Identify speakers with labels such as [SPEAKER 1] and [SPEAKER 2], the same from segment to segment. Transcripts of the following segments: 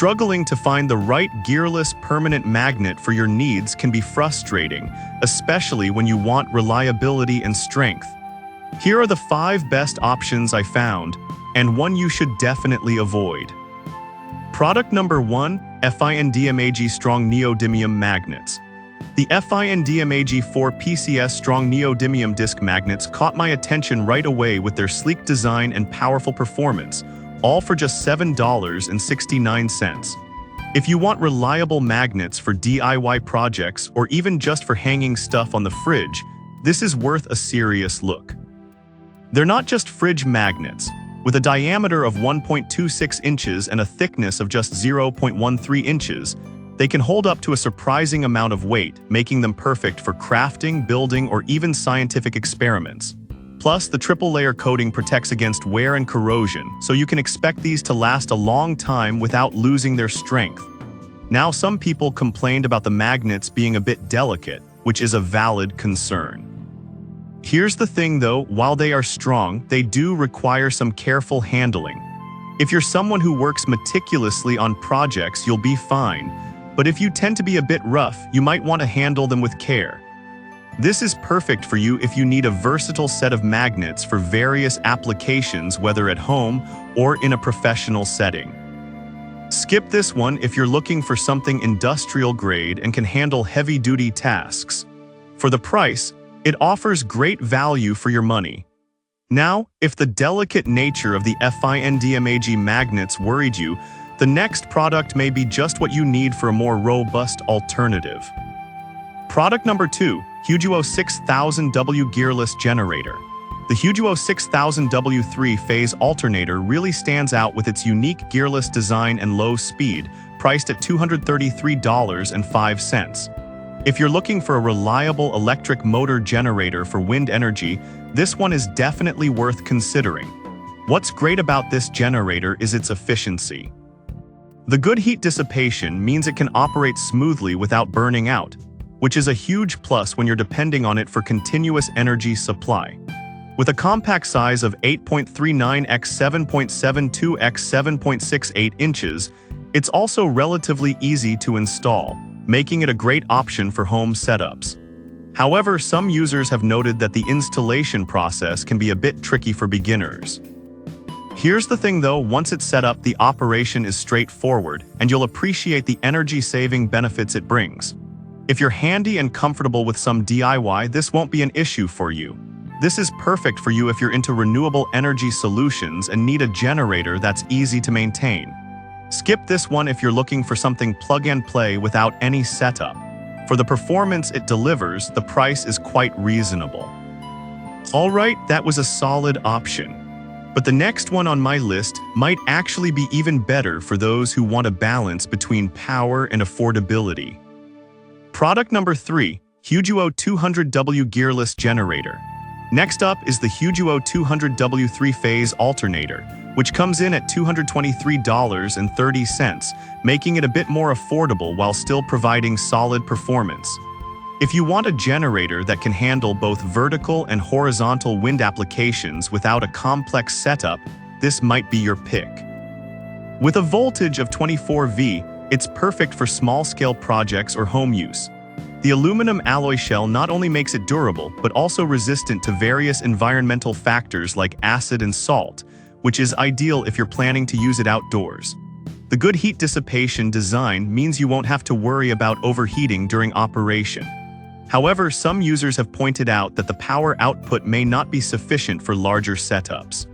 [SPEAKER 1] Struggling to find the right gearless permanent magnet for your needs can be frustrating, especially when you want reliability and strength. Here are the 5 best options I found, and one you should definitely avoid. Product number 1, FINDMAG Strong Neodymium Magnets. The FINDMAG4 PCS Strong Neodymium Disc Magnets caught my attention right away with their sleek design and powerful performance, all for just $7.69. If you want reliable magnets for DIY projects or even just for hanging stuff on the fridge, this is worth a serious look. They're not just fridge magnets. With a diameter of 1.26 inches and a thickness of just 0.13 inches, they can hold up to a surprising amount of weight, making them perfect for crafting, building, or even scientific experiments. Plus, the triple-layer coating protects against wear and corrosion, so you can expect these to last a long time without losing their strength. Now, some people complained about the magnets being a bit delicate, which is a valid concern. Here's the thing though, while they are strong, they do require some careful handling. If you're someone who works meticulously on projects, you'll be fine. But if you tend to be a bit rough, you might want to handle them with care. This is perfect for you if you need a versatile set of magnets for various applications, whether at home or in a professional setting. Skip this one if you're looking for something industrial grade and can handle heavy-duty tasks. For the price, it offers great value for your money. Now, if the delicate nature of the FINDMAG magnets worried you, the next product may be just what you need for a more robust alternative. Product number 2, Huguo 6000W Gearless Generator. The Huguo 6000W 3-phase alternator really stands out with its unique gearless design and low speed, priced at $233.05. If you're looking for a reliable electric motor generator for wind energy, this one is definitely worth considering. What's great about this generator is its efficiency. The good heat dissipation means it can operate smoothly without burning out, which is a huge plus when you're depending on it for continuous energy supply. With a compact size of 8.39 x 7.72 x 7.68 inches, it's also relatively easy to install, making it a great option for home setups. However, some users have noted that the installation process can be a bit tricky for beginners. Here's the thing though, once it's set up, the operation is straightforward, and you'll appreciate the energy-saving benefits it brings. If you're handy and comfortable with some DIY, this won't be an issue for you. This is perfect for you if you're into renewable energy solutions and need a generator that's easy to maintain. Skip this one if you're looking for something plug-and-play without any setup. For the performance it delivers, the price is quite reasonable. Alright, that was a solid option. But the next one on my list might actually be even better for those who want a balance between power and affordability. Product number 3, Huguo 200W Gearless Generator. Next up is the Huguo 200W 3-phase alternator, which comes in at $223.30, making it a bit more affordable while still providing solid performance. If you want a generator that can handle both vertical and horizontal wind applications without a complex setup, this might be your pick. With a voltage of 24 V, it's perfect for small-scale projects or home use. The aluminum alloy shell not only makes it durable, but also resistant to various environmental factors like acid and salt, which is ideal if you're planning to use it outdoors. The good heat dissipation design means you won't have to worry about overheating during operation. However, some users have pointed out that the power output may not be sufficient for larger setups.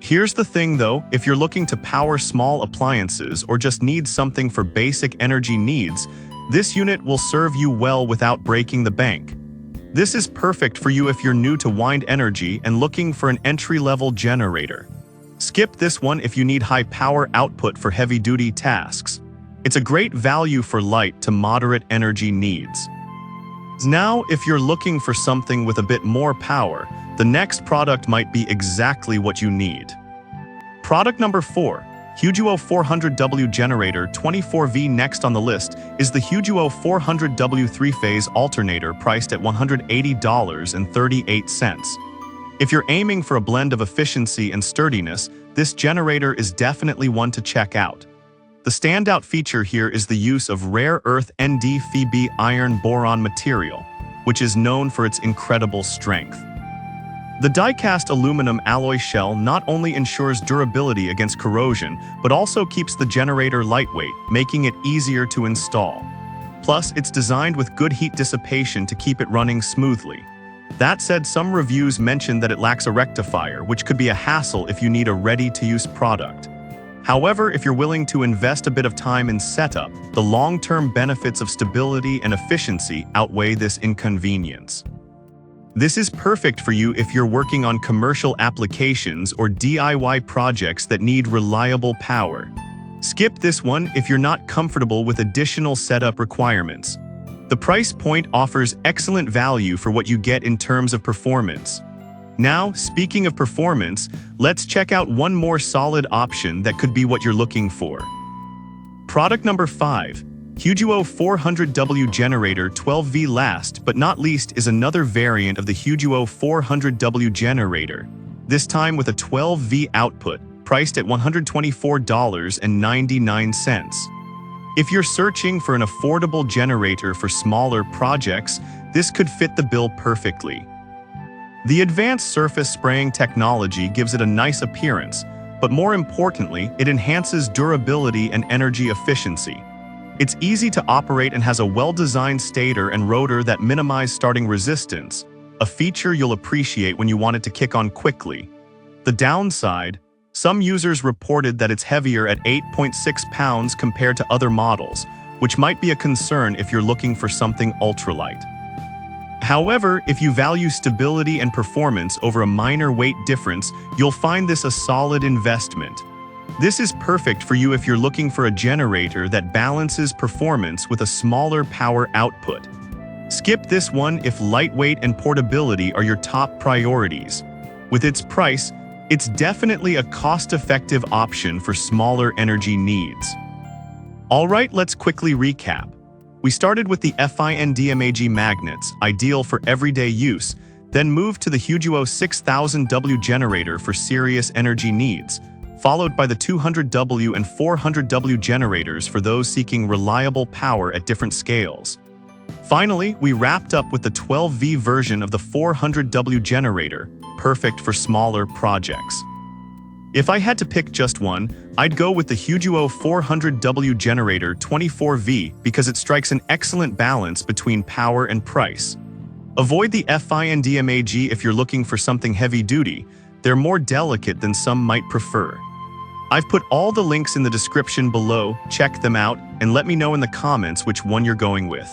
[SPEAKER 1] Here's the thing though, if you're looking to power small appliances or just need something for basic energy needs, this unit will serve you well without breaking the bank. This is perfect for you if you're new to wind energy and looking for an entry-level generator. Skip this one if you need high power output for heavy-duty tasks. It's a great value for light to moderate energy needs. Now, if you're looking for something with a bit more power, the next product might be exactly what you need. Product number 4, Huguo 400W Generator 24V. Next on the list is the Huguo 400W 3-phase alternator priced at $180.38. If you're aiming for a blend of efficiency and sturdiness, this generator is definitely one to check out. The standout feature here is the use of rare earth Nd-Fe iron boron material, which is known for its incredible strength. The die-cast aluminum alloy shell not only ensures durability against corrosion, but also keeps the generator lightweight, making it easier to install. Plus, it's designed with good heat dissipation to keep it running smoothly. That said, some reviews mention that it lacks a rectifier, which could be a hassle if you need a ready-to-use product. However, if you're willing to invest a bit of time in setup, the long-term benefits of stability and efficiency outweigh this inconvenience. This is perfect for you if you're working on commercial applications or DIY projects that need reliable power. Skip this one if you're not comfortable with additional setup requirements. The price point offers excellent value for what you get in terms of performance. Now, speaking of performance, let's check out one more solid option that could be what you're looking for. Product number 5. Huguo 400W Generator 12V. Last but not least is another variant of the Huguo 400W generator, this time with a 12V output, priced at $124.99. If you're searching for an affordable generator for smaller projects, this could fit the bill perfectly. The advanced surface spraying technology gives it a nice appearance, but more importantly, it enhances durability and energy efficiency. It's easy to operate and has a well-designed stator and rotor that minimize starting resistance, a feature you'll appreciate when you want it to kick on quickly. The downside: some users reported that it's heavier at 8.6 pounds compared to other models, which might be a concern if you're looking for something ultralight. However, if you value stability and performance over a minor weight difference, you'll find this a solid investment. This is perfect for you if you're looking for a generator that balances performance with a smaller power output. Skip this one if lightweight and portability are your top priorities. With its price, it's definitely a cost-effective option for smaller energy needs. Alright, let's quickly recap. We started with the FINDMAG magnets, ideal for everyday use, then moved to the Huguo 6000W generator for serious energy needs, followed by the 200W and 400W generators for those seeking reliable power at different scales. Finally, we wrapped up with the 12V version of the 400W generator, perfect for smaller projects. If I had to pick just one, I'd go with the Huguo 400W generator 24V because it strikes an excellent balance between power and price. Avoid the FINDMAG if you're looking for something heavy-duty. They're more delicate than some might prefer. I've put all the links in the description below, check them out, and let me know in the comments which one you're going with.